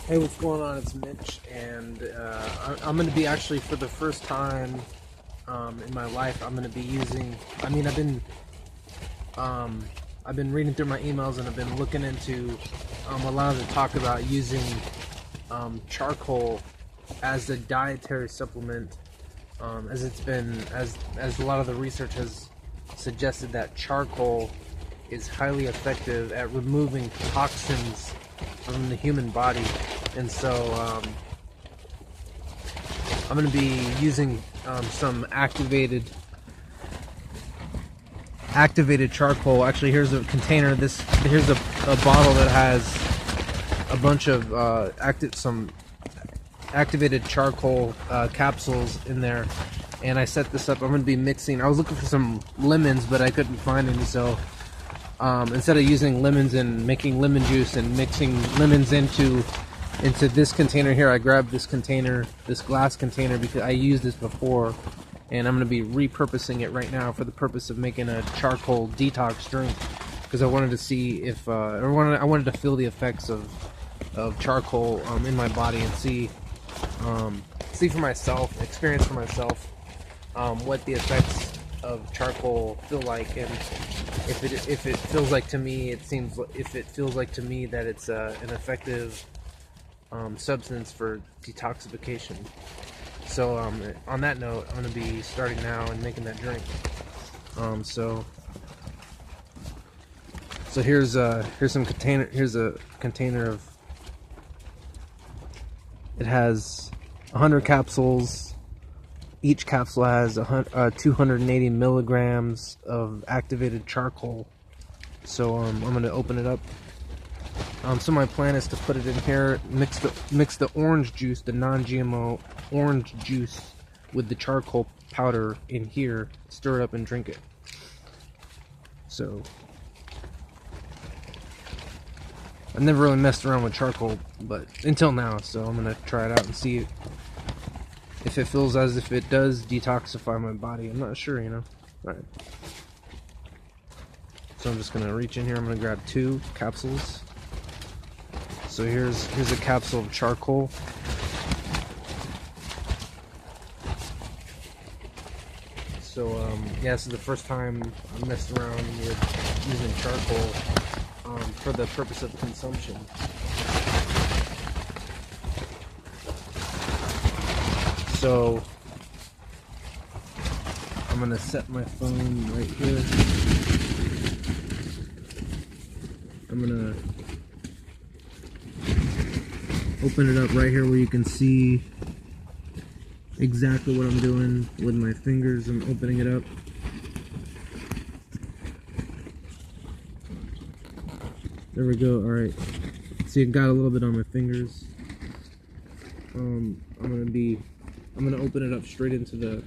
Hey, what's going on? It's Mitch, and I'm going to be actually, for the first time in my life, I'm going to be using. I mean, I've been reading through my emails and I've been looking into a lot of the talk about using charcoal as a dietary supplement, as it's been as a lot of the research has suggested that charcoal is highly effective at removing toxins from the human body. And so I'm going to be using some activated charcoal. Actually, here's a container. Here's a bottle that has a bunch of activated charcoal capsules in there. And I set this up. I'm going to be mixing. I was looking for some lemons, but I couldn't find any. So instead of using lemons and making lemon juice and mixing lemons into this container here, I grabbed this container, this glass container, because I used this before, and I'm going to be repurposing it right now for the purpose of making a charcoal detox drink, because I wanted to see if I wanted to feel the effects of charcoal in my body and see for myself, experience for myself what the effects of charcoal feel like, and if it feels like to me, if it feels like to me that it's an effective substance for detoxification. So on that note, I'm going to be starting now and making that drink. So here's some container. Here's a container of. It has 100 capsules. Each capsule has 280 milligrams of activated charcoal. So I'm going to open it up. So my plan is to put it in here, mix the orange juice, the non-GMO orange juice, with the charcoal powder in here, stir it up and drink it. So I've never really messed around with charcoal, but until now, so I'm gonna try it out and see if it feels as if it does detoxify my body. I'm not sure, you know. All right. So I'm just gonna reach in here. I'm gonna grab 2 capsules. So here's a capsule of charcoal. So yeah, this is the first time I messed around with using charcoal for the purpose of consumption. So I'm gonna set my phone right here. I'm gonna open it up right here where you can see exactly what I'm doing with my fingers. I'm opening it up. There we go. Alright. See, it got a little bit on my fingers. I'm gonna open it up straight into the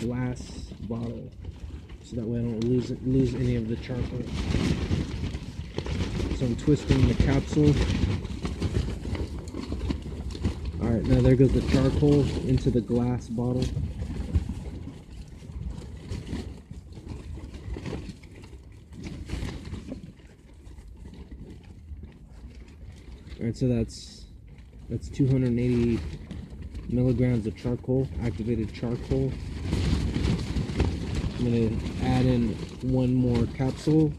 glass bottle, so that way I don't lose any of the charcoal. So I'm twisting the capsule. Alright, now there goes the charcoal into the glass bottle. Alright, so that's 280 milligrams of charcoal, activated charcoal. I'm going to add in one more capsule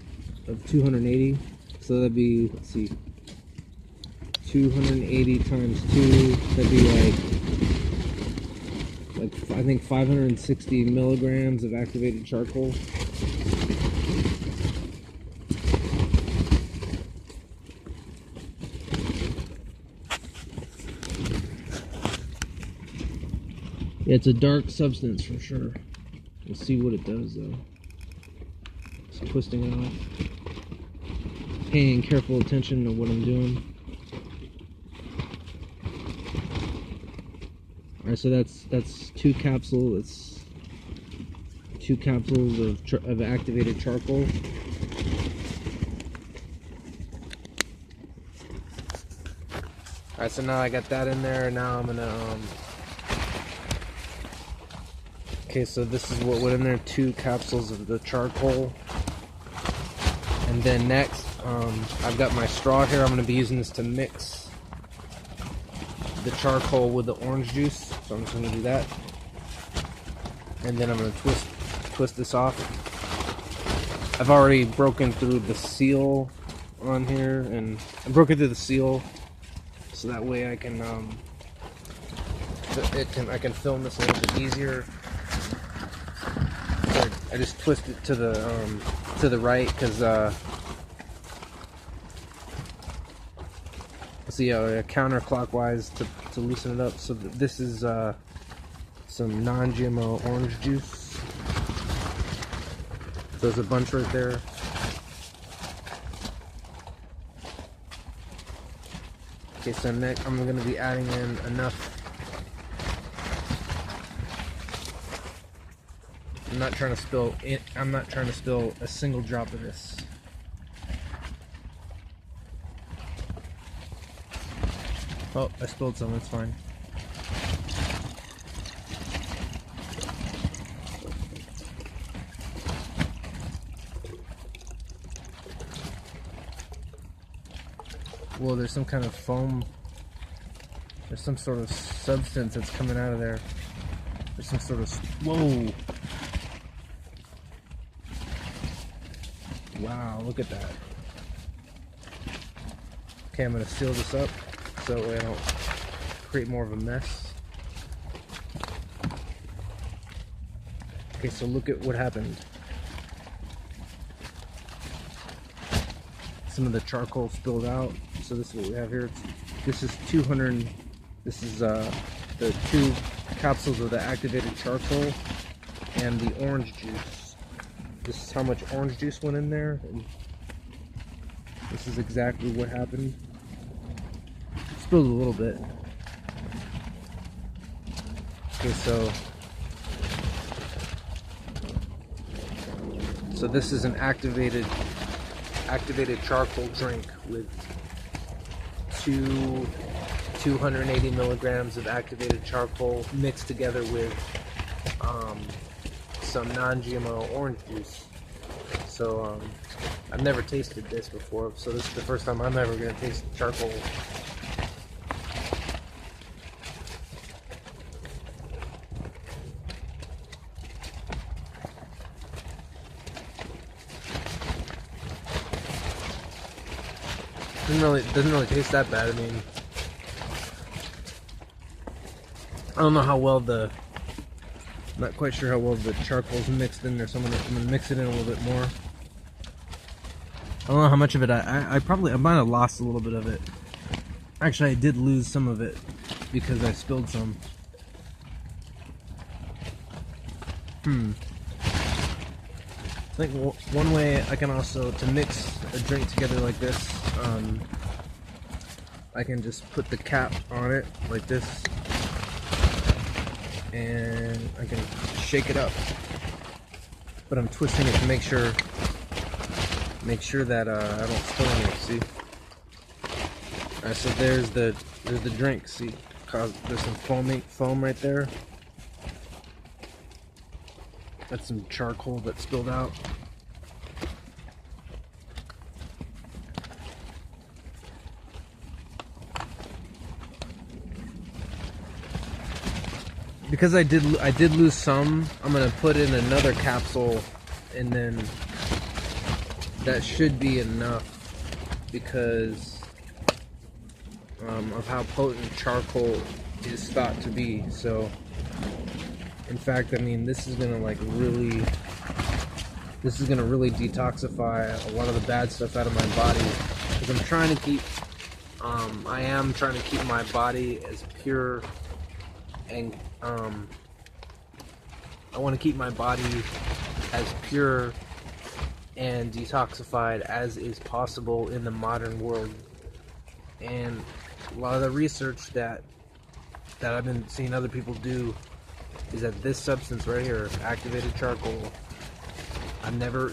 of 280. So that'd be, let's see, 280 times 2, that'd be like I think 560 milligrams of activated charcoal. Yeah, it's a dark substance for sure. We'll see what it does though. Just twisting it off. Paying careful attention to what I'm doing. Alright, so that's 2 capsules. That's 2 capsules of activated charcoal. Alright, so now I got that in there. Now I'm gonna okay, so this is what went in there, 2 capsules of the charcoal. And then next, I've got my straw here. I'm going to be using this to mix the charcoal with the orange juice. So I'm just gonna do that, and then I'm gonna twist this off. I've already broken through the seal on here, and I broke it through the seal, so that way I can I can film this a little bit easier. So I just twist it to the right because see counterclockwise to loosen it up. So this is some non-GMO orange juice. There's a bunch right there. Okay, so next I'm going to be adding in enough. I'm not trying to spill a single drop of this. Oh, I spilled some, it's fine. Whoa, there's some kind of foam. There's some sort of substance that's coming out of there. There's some sort of... Whoa! Wow, look at that. Okay, I'm going to seal this up so that way I don't create more of a mess. Okay, so look at what happened. Some of the charcoal spilled out. So this is what we have here. This is 200. This is the 2 capsules of the activated charcoal and the orange juice. This is how much orange juice went in there. And this is exactly what happened. Spilled a little bit. Okay, so this is an activated charcoal drink with 280 milligrams of activated charcoal mixed together with some non-GMO orange juice. So I've never tasted this before, so this is the first time I'm ever going to taste charcoal. Doesn't really taste that bad. I mean, I don't know how well not quite sure how well the charcoal's mixed in there, so I'm gonna mix it in a little bit more. I don't know how much of it I might have lost a little bit of it. Actually, I did lose some of it because I spilled some. I think one way I can also, to mix a drink together like this, I can just put the cap on it like this, and I can shake it up. But I'm twisting it to make sure that I don't spill any. See? Alright, so there's the drink. See, there's some foam right there. That's some charcoal that spilled out. Because I did lose some, I'm gonna put in another capsule, and then that should be enough because of how potent charcoal is thought to be. So, in fact, I mean, this is gonna really detoxify a lot of the bad stuff out of my body. Because I'm trying to keep, I am trying to keep my body as pure, and I want to keep my body as pure and detoxified as is possible in the modern world. And a lot of the research that I've been seeing other people do is that this substance right here, activated charcoal,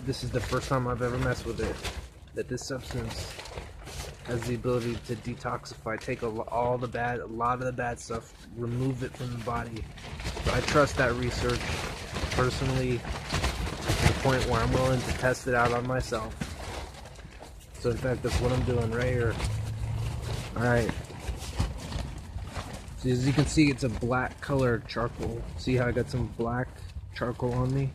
this is the first time I've ever messed with it, that this substance has the ability to detoxify, take a lot of the bad stuff, remove it from the body. So I trust that research personally to the point where I'm willing to test it out on myself. So in fact, that's what I'm doing right here. Alright. As you can see, it's a black colored charcoal. See how I got some black charcoal on me?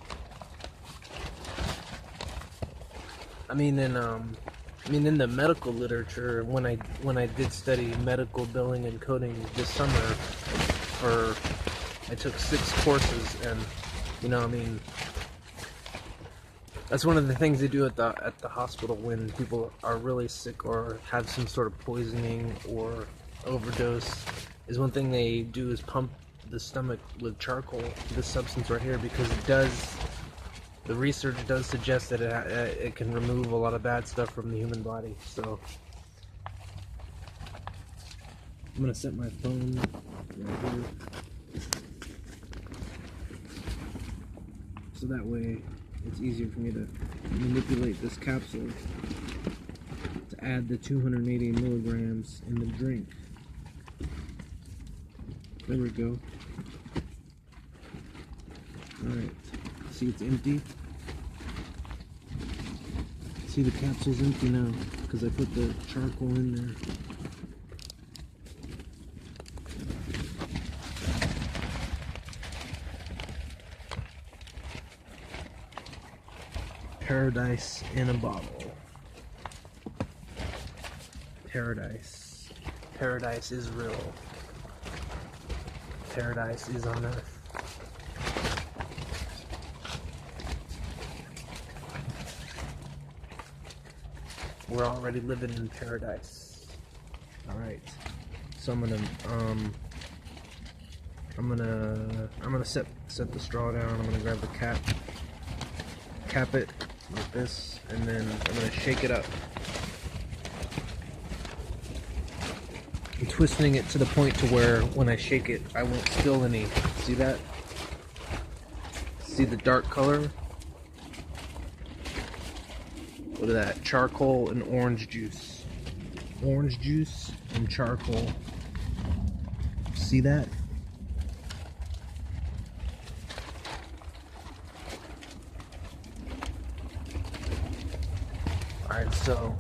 I mean, in the medical literature, when I did study medical billing and coding this summer, I took 6 courses, and that's one of the things they do at the hospital when people are really sick or have some sort of poisoning or overdose. Is one thing they do is pump the stomach with charcoal, this substance right here, because the research does suggest that it can remove a lot of bad stuff from the human body. So I'm gonna set my phone right here, so that way it's easier for me to manipulate this capsule to add the 280 milligrams in the drink. There we go. Alright, see it's empty? See, the capsule's empty now because I put the charcoal in there. Paradise in a bottle. Paradise. Paradise is real. Paradise is on earth. We're already living in paradise. Alright. So I'm gonna set the straw down. I'm gonna grab the cap it like this, and then I'm gonna shake it up. I'm twisting it to the point to where when I shake it, I won't spill any. See that? See the dark color? Look at that, charcoal and orange juice. Orange juice and charcoal. See that? Alright, so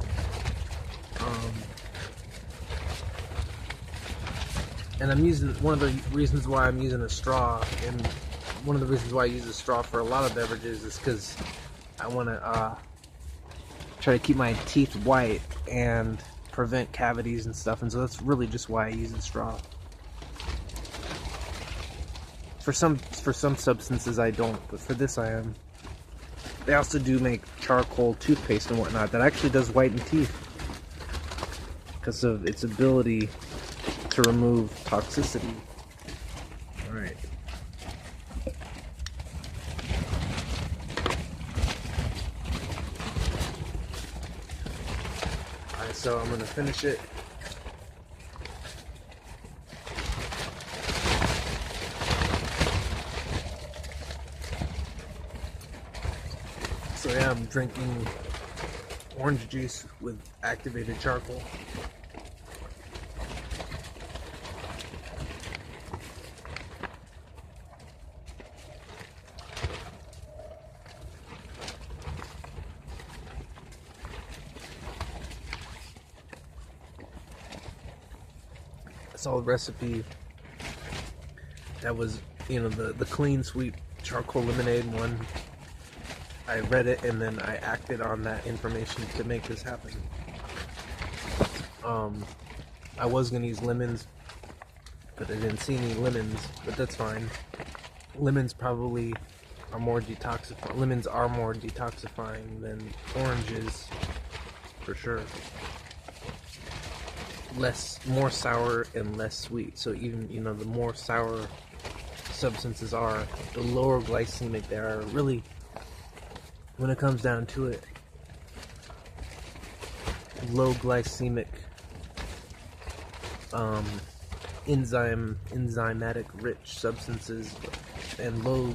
and I'm using, one of the reasons why I'm using a straw, and one of the reasons why I use a straw for a lot of beverages is because I want to try to keep my teeth white and prevent cavities and stuff, and so that's really just why I use the straw. For some substances I don't, but for this I am. They also do make charcoal toothpaste and whatnot that actually does whiten teeth because of its ability to remove toxicity. Alright. Alright, so I'm gonna finish it. So yeah, I'm drinking orange juice with activated charcoal. I saw a recipe that was, the clean sweet charcoal lemonade one. I read it and then I acted on that information to make this happen. I was gonna use lemons, but I didn't see any lemons, but that's fine. Lemons probably are more detoxifying. Lemons are more detoxifying than oranges, for sure. More sour and less sweet. So even, the more sour substances are, the lower glycemic they are. Really, when it comes down to it, low glycemic, enzymatic rich substances and low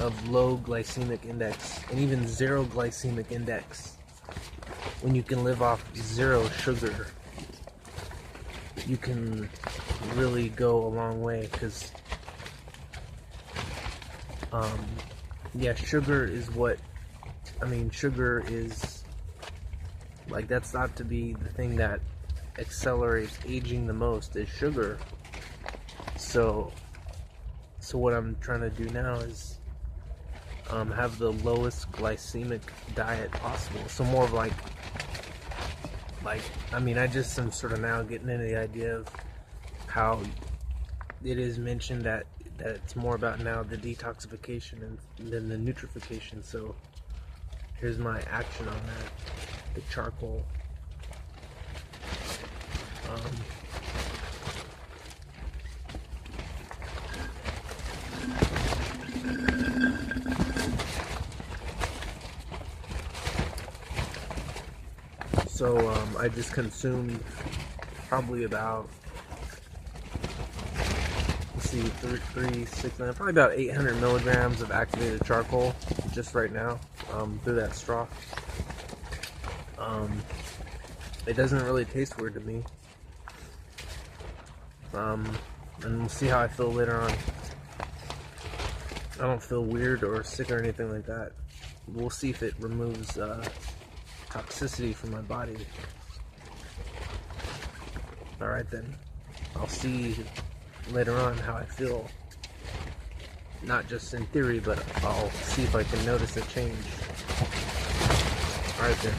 glycemic index, and even zero glycemic index, when you can live off zero sugar, you can really go a long way. Because sugar is like, that's thought to be the thing that accelerates aging the most, is sugar. So what I'm trying to do now is have the lowest glycemic diet possible. So more of like I mean, I just am sort of now getting into the idea of how it is mentioned that it's more about now the detoxification than the nutrification. So here's my action on that: the charcoal. So I just consumed probably about, let's see, 3, 6, 9, probably about 800 milligrams of activated charcoal just right now through that straw. It doesn't really taste weird to me. And we'll see how I feel later on. I don't feel weird or sick or anything like that. We'll see if it removes toxicity from my body. Alright then. I'll see later on how I feel. Not just in theory, but I'll see if I can notice a change. Alright then.